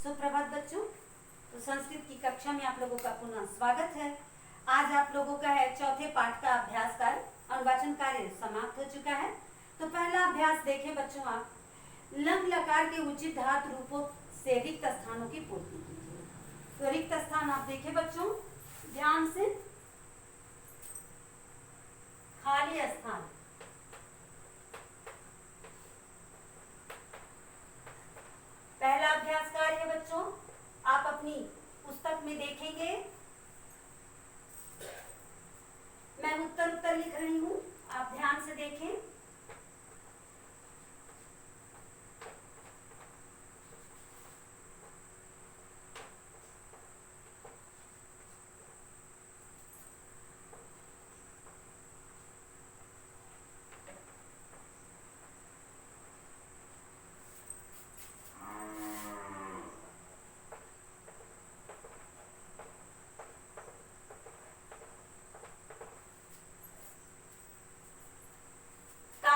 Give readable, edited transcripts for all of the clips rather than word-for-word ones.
सुप्रभात बच्चों। तो संस्कृत की कक्षा में आप लोगों का पुनः स्वागत है। आज आप लोगों का है चौथे पाठ का अभ्यास कार्य और वाचन कार्य समाप्त हो चुका है। तो पहला अभ्यास देखें बच्चों, आप लंग लकार के उचित धातु रूपों से रिक्त स्थानों की पूर्ति कीजिए। तो रिक्त स्थान आप देखें बच्चों ध्यान से, खाली स्थान। पहला अभ्यास कार्य है बच्चों, आप अपनी पुस्तक में देखेंगे, मैं उत्तर लिख रही हूं, आप ध्यान से देखें।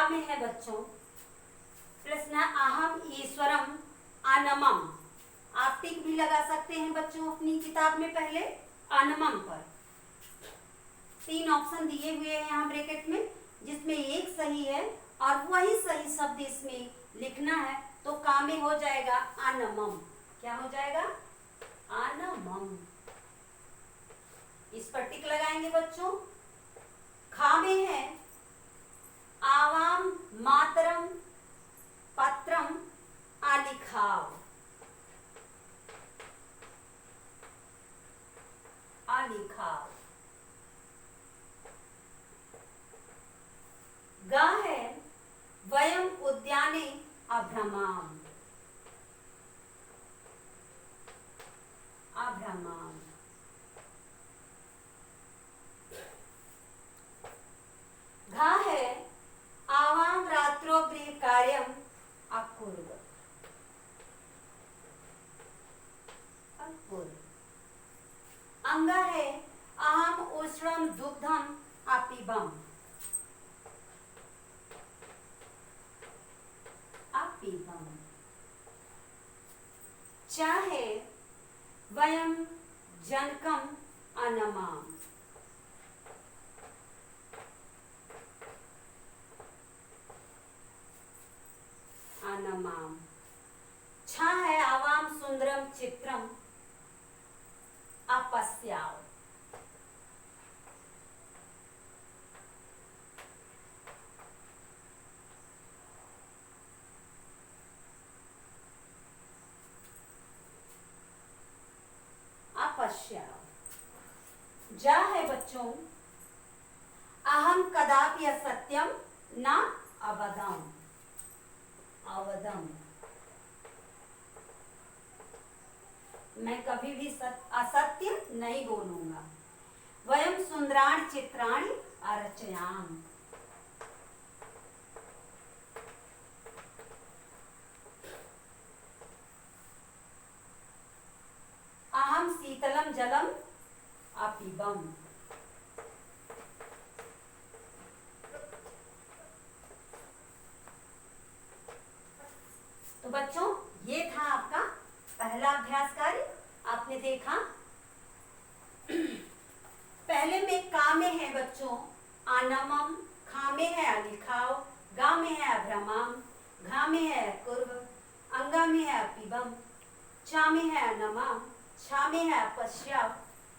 में है बच्चों प्रश्न अहम ईश्वरम अनमम। आप टिक भी लगा सकते हैं बच्चों अपनी किताब में पहले अनमम पर। 3 ऑप्शन दिए हुए हैं यहाँ ब्रैकेट में, जिसमें एक सही है और वही सही शब्द इसमें लिखना है। तो का में हो जाएगा अनमम। क्या हो जाएगा? अनमम। इस पर टिक लगाएंगे बच्चों। खा में है आवाम मातरम पत्रम आलिखाव। आलिखाव। गा है वयम उद्याने अभ्रमाम। अभ्रमाम। घा है आवाम रात्रो गृह कार्यम अकुर्व। अकुर्व। अंगा है अहम उष्णम दुग्धम अपिबम। अपिबम। चा है वयम जनकम अनमाम। अनमाम। छा है आवाम सुंदरम चित्रम अपस्याव। अपस्याव। जा है बच्चों अहम कदापि असत्यम न अवदम। अवदम। मैं कभी भी असत्य नहीं बोलूंगा। वयम सुंदराणि चित्राणि अरचयाम। अहम शीतलम जलम अपिबम। तो बच्चों ये था आपका पहला अभ्यास कार्य। आपने देखा पहले में का में है बच्चों अनमम, खा में है अलिखाव, गा में है अभ्रमाम, घा में है अकुर्व, अंगा में है अपिबम, चा में है अनमम, छा में है अपस्याव,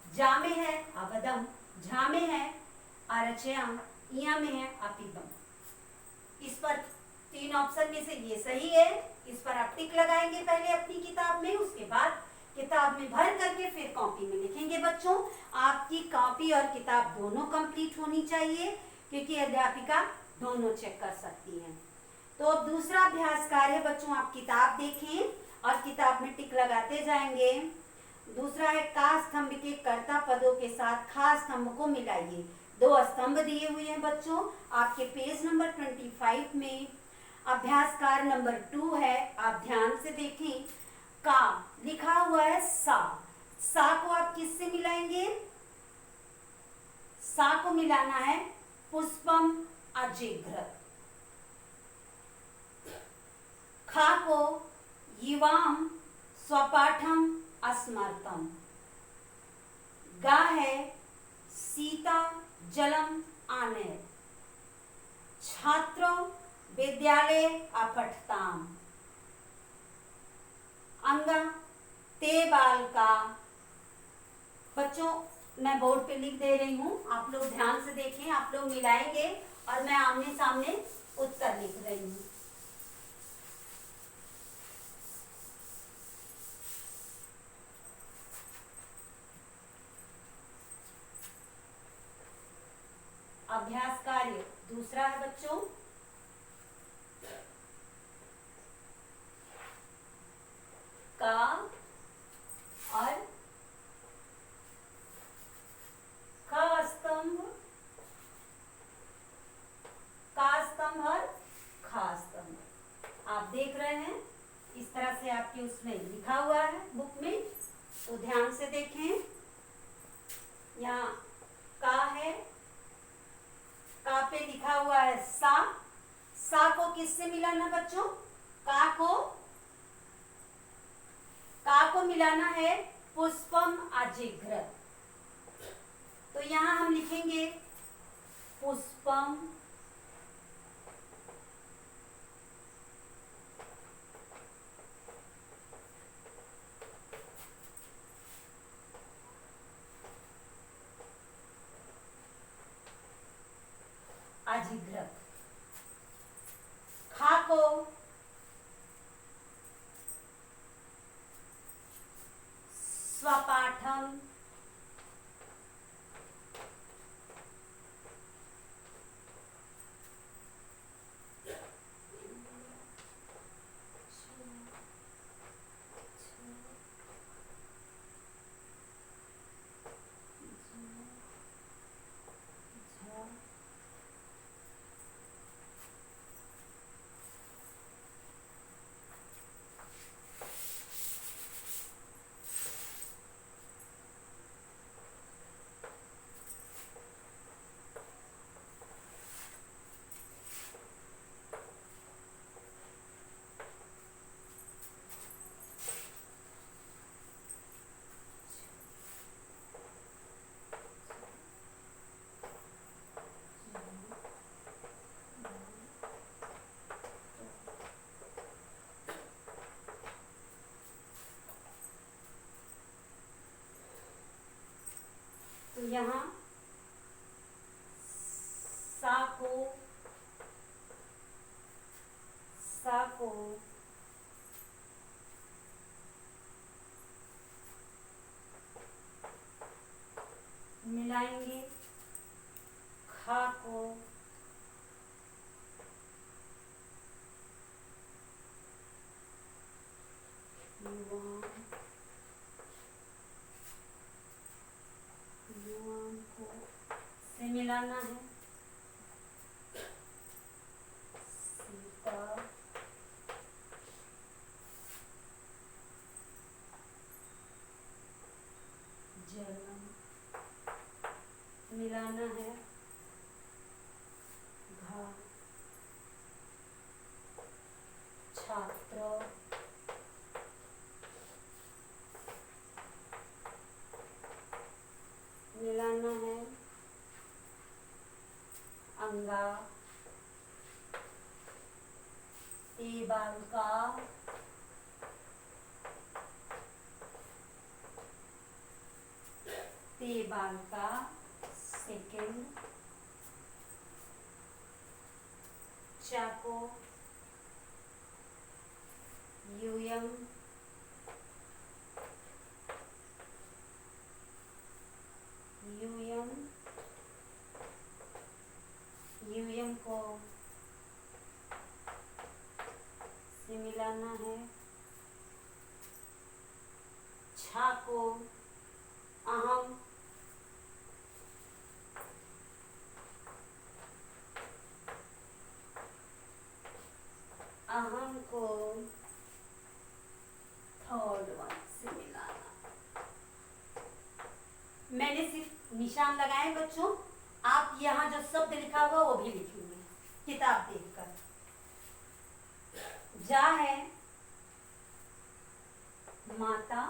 जा में है अवदम, झा में है अरचयाम, इया में है अपिबम। इस पर 3 ऑप्शन में से ये सही है। इस पर आप टिक लगाएंगे पहले अपनी किताब में, उसके बाद किताब में भर करके फिर कॉपी में लिखेंगे बच्चों। आपकी कॉपी और किताब दोनों कंप्लीट होनी चाहिए, क्योंकि अध्यापिका दोनों चेक कर सकती है। तो दूसरा अभ्यास कार्य बच्चों, आप किताब देखें और किताब में टिक लगाते जाएंगे। दूसरा है का स्तंभ के कर्ता पदों के साथ खा स्तंभ को मिलाइए। 2 स्तंभ दिए हुए हैं बच्चों आपके पेज नंबर 25 में। अभ्यास कार्य नंबर 2 है, आप ध्यान से देखें। का लिखा हुआ है सा। सा को आप किससे मिलाएंगे? सा को मिलाना है पुष्पम अजिघ्र। खा को युवाम स्वपाठ जलम आनय, छात्रों विद्यालय अपठताम, अंगा ते बालका। बच्चों मैं बोर्ड पे लिख दे रही हूँ, आप लोग ध्यान से देखें, आप लोग मिलाएंगे और मैं आमने सामने उत्तर लिख रही हूँ। अभ्यास कार्य दूसरा है बच्चों, का और का स्तंभ, का स्तंभ और खा स्तंभ। आप देख रहे हैं इस तरह से आपके उसमें लिखा हुआ है बुक में, तो ध्यान से देखें। यहाँ का है, का पे लिखा हुआ है सा, सा को किससे मिलाना बच्चों? का को मिलाना है पुष्पम अजिघ्रत। तो यहाँ हम लिखेंगे पुष्पम अजिघ्रत। खा को स्वपाठम तो यहाँ सा को मिलाएंगे, खा को युवान को से मिलाना है, सीता जलम मिलाना है, घा छात्र मिलाना है, अंगा ते बालका ते बालका सेकेंड, चाको यूयम यूयम यूयम को से मिलाना है, छा को अहम अहम को थर्ड वन से मिलाना। मैंने सिर्फ निशान लगाए बच्चों, आप यहाँ जो शब्द लिखा हुआ वो भी लिखेंगे किताब देखकर। जा है माता,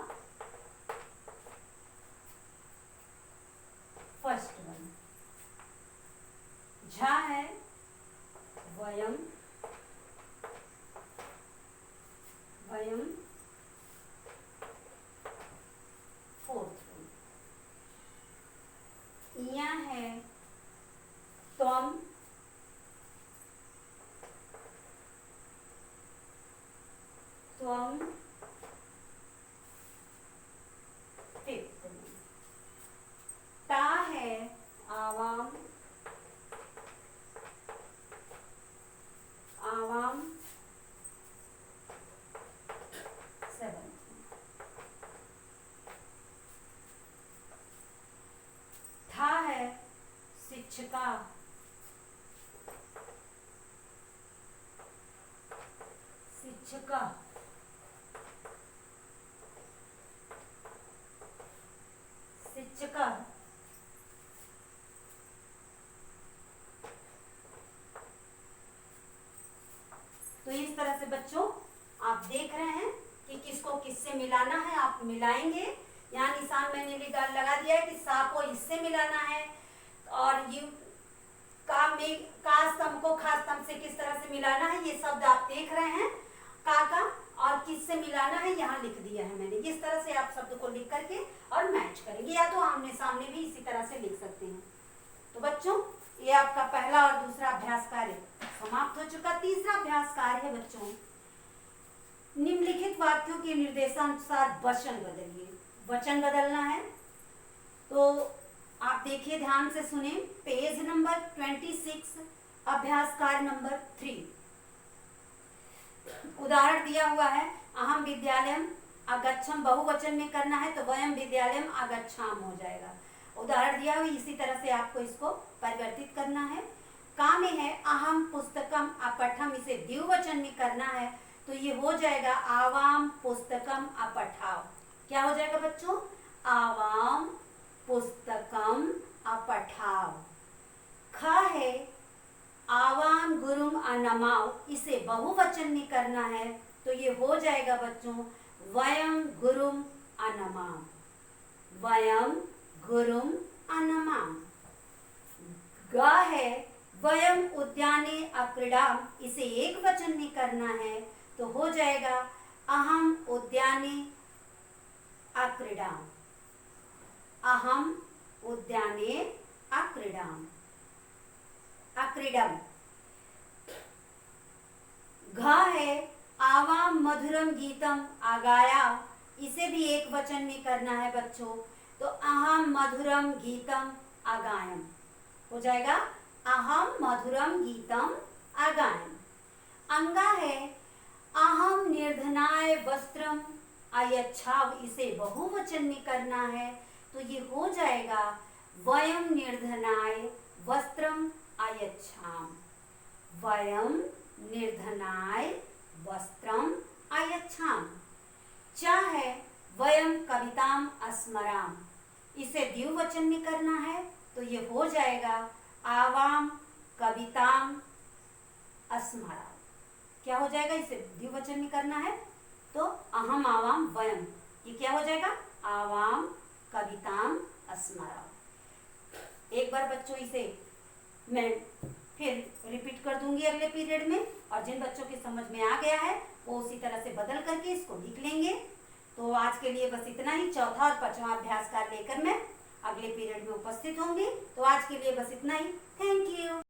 फर्स्ट वन, शिक्षिका, शिक्षिका, तो इस तरह से बच्चों आप देख रहे हैं कि किसको किससे मिलाना है, आप मिलाएंगे। यहाँ निशान मैंने लगा दिया है कि सा को इससे मिलाना है, और यू का स्तंभ को खा स्तंभ से किस तरह से मिलाना है, ये शब्द आप देख रहे हैं। का और किससे मिलाना है यहाँ लिख दिया है मैंने। इस तरह से आप शब्द को लिख करके और मैच करेंगे, या तो आमने सामने भी इसी तरह से लिख सकते हैं। तो बच्चों ये आपका पहला और दूसरा अभ्यास कार्य समाप्त हो चुका। तीसरा अभ्यास कार्य है बच्चों, निम्नलिखित वाक्यों के निर्देशानुसार वचन बदलिए। वचन बदलना है तो आप देखिए, ध्यान से सुने। पेज नंबर 26, अभ्यास कार्य नंबर 3। उदाहरण दिया हुआ है, अहम विद्यालयम अगच्छम बहुवचन में करना है तो वयम विद्यालयम अगच्छाम हो जाएगा। उदाहरण दिया हुआ, इसी तरह से आपको इसको परिवर्तित करना है। का में है अहम पुस्तकम अपठम, इसे द्विवचन में करना है तो ये हो जाएगा आवाम पुस्तकम अपठाव। क्या हो जाएगा बच्चों? आवाम पुस्तकम अपठाव। ख है आवाम गुरुम अनमाव, इसे बहुवचन में करना है तो ये हो जाएगा बच्चों वयम गुरुम अनमाम, वयम गुरुम अनमाम। ग है वयम उद्याने अक्रीडाम, इसे एक वचन में करना है तो हो जाएगा अहम उद्याने अक्रीडाम, अहम उद्याने अक्रीडाम, अक्रीडम। घ है आवाम मधुरम गीतम आगाया, इसे भी एक वचन में करना है बच्चों तो अहम मधुरम गीतम आगायम हो जाएगा, अहम मधुरम गीतम आगायम। अंगा है अहम निर्धनाय वस्त्रम अयच्छाव, इसे बहुवचन में करना है तो ये हो जाएगा वयम निर्धनाय वस्त्रम अयच्छाम, वयम निर्धनाय वस्त्रम अयच्छाम। च है वयम कविताम अस्मराम, इसे द्विवचन में करना है तो ये हो जाएगा आवाम कविताम अस्मराम। क्या हो जाएगा? इसे द्विवचन में करना है तो अहम आवाम वयम, ये क्या हो जाएगा? आवाम कविताम अस्मराम। एक बार बच्चों इसे मैं फिर रिपीट कर दूंगी अगले पीरियड में, और जिन बच्चों के समझ में आ गया है वो उसी तरह से बदल करके इसको लिख लेंगे। तो आज के लिए बस इतना ही। चौथा और पांचवा अभ्यास कार्य लेकर मैं अगले पीरियड में उपस्थित होंगी। तो आज के लिए बस इतना ही। Thank you.